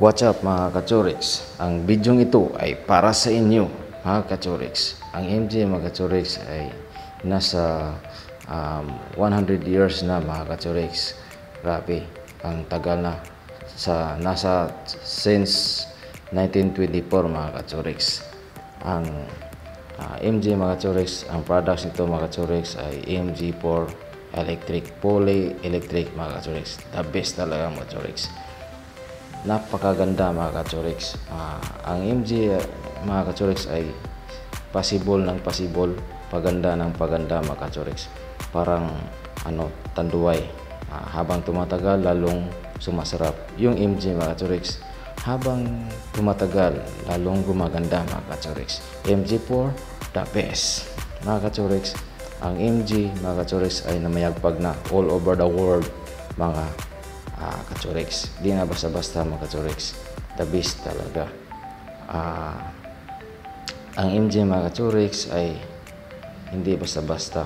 What's up mga Kachorix? Ang bidyong ito ay para sa inyo mga Kachorix. Ang MJ mga Kachorix ay nasa 100 years na mga Kachorix. Grabe, ang tagal na. Nasa since 1924 mga Kachorix. Ang MJ mga Kachorix, ang products nito mga Kachorix ay MG4 electric, fully electric mga Kachorix. The best talaga mga Kachorix. Napakaganda mga Kachorix. Ang MG mga Kachorix ay possible ng possible, paganda ng paganda mga Kachorix. Parang tanduay. Habang tumatagal lalong sumasarap. Yung MG mga Kachorix, habang tumatagal lalong gumaganda mga Kachorix. MG4 the best mga Kachorix. Ang MG mga Kachorix ay namayagpag na all over the world mga Kachorix. Di na basta-basta mga Kachorix. The best talaga. Ang MJ mga Kachorix ay hindi basta-basta.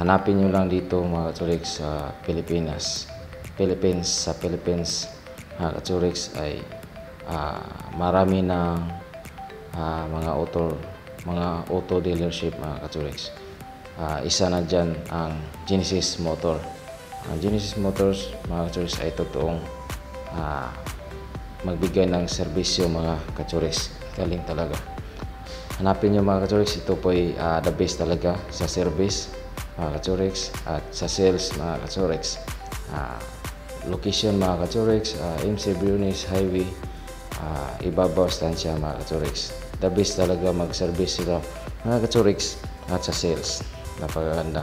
Hanapin nyo lang dito mga Kachorix sa Pilipinas. Sa Philippines mga Kachorix ay marami ng mga auto dealership mga Kachorix. Isa na dyan ang Genesis Motor. Ang Genesis Motors mga Kachorix ay totoong magbigay ng serbisyo mga Kachorix. Galing talaga. Hanapin nyo mga Kachorix, ito po ay the best talaga sa service mga Kachorix at sa sales mga Kachorix. Location mga Kachorix, MC Briones Highway, Ibabaw Stansya mga Kachorix. The best talaga mag-service sila mga Kachorix at sa sales. Napakaganda.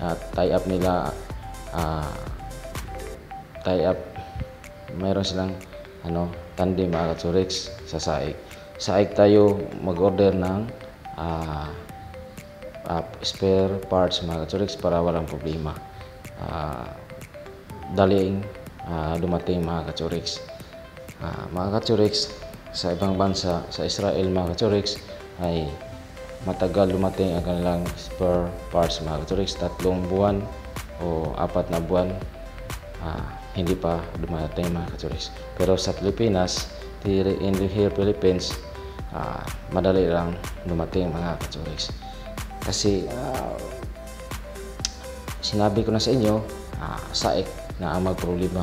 At tie-up nila mayroon silang tandem mga Kachorix sa saig. Saig tayo mag-order ng spare parts mga Kachorix para walang problema. Daling dumating mga Kachorix. Mga Kachorix, sa ibang bansa, sa Israel mga Kachorix ay matagal dumating ang kanilang spare parts mga Kachorix. 3 buwan o 4 na buwan hindi pa dumating mga Kachorix. Pero sa Pilipinas, in the Philippines, madali lang dumating mga Kachorix. Kasi sinabi ko na sa inyo, saik na ang magproblema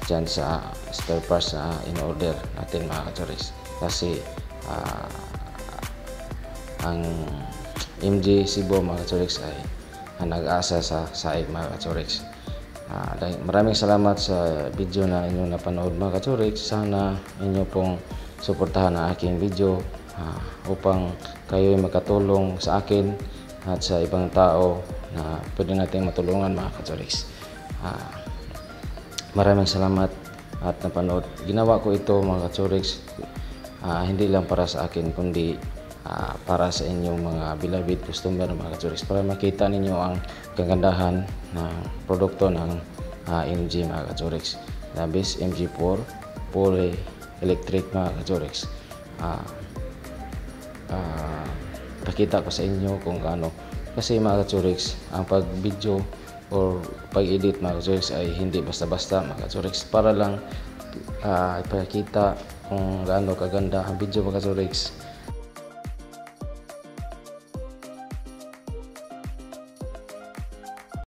dyan sa spare parts na in-order natin mga Kachorix. Kasi ang MG Cebu mga Kachorix ay nag-asa sa saig mga Kachorix. Maraming salamat sa video na inyong napanood mga Kachorix. Sana inyo pong suportahan ang aking video upang kayo ay makatulong sa akin at sa ibang tao na pwede natin matulungan mga Kachorix. Maraming salamat at napanood. Ginawa ko ito mga Kachorix hindi lang para sa akin kundi para sa inyong mga beloved customer mga Kachorix, para makita ninyo ang kagandahan ng produkto ng MG mga Kachorix. The best MG4 fully electric mga Kachorix. Pakita ko sa inyo kung gaano, kasi mga Kachorix, ang pag video or pag edit mga Kachorix ay hindi basta-basta mga Kachorix, para lang ipakita kung gaano kaganda ang video mga Kachorix.